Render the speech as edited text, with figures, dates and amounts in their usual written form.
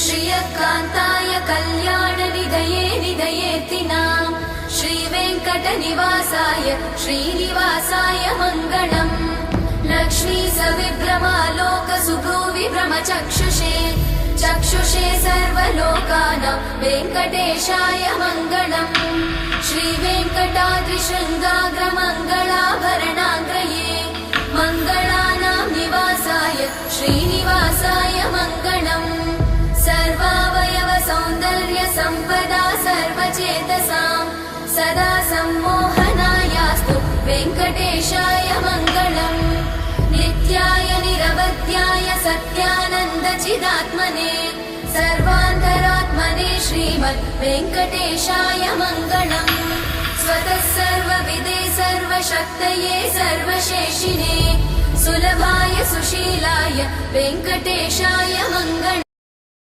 श्रियकान्ताय कल्याणनिधये निधयेतिनाम् श्रीवेङ्कटनिवासाय श्रीनिवासाय मङ्गलम् लक्ष्मी सविभ्रमालोकसुभ्रूविभ्रमचक्षुषे चक्षुषे सर्वलोकानां वेङ्कटेशाय मङ्गलम् श्रीवेङ्कटाद्रिशृङ्गाग्रमङ्गलाभरणाग्रये मङ्गलानां निवासाय श्रीनिवासाय मङ्गलम् सर्वावयव सौन्दर्य सम्पदा सर्वचेतसां सदा सम्मोहनायास्तु वेङ्कटेशाय मङ्गलम् नित्याय निरवध्याय सत्यानन्दचिदात्मने सर्वान्तरात्मने श्रीमद् वेङ्कटेशाय मङ्गलम् स्वतः सर्वविदे सर्वशक्तये सर्वशेषिणे सुलभाय सुशीलाय वेङ्कटेशाय मङ्गलम्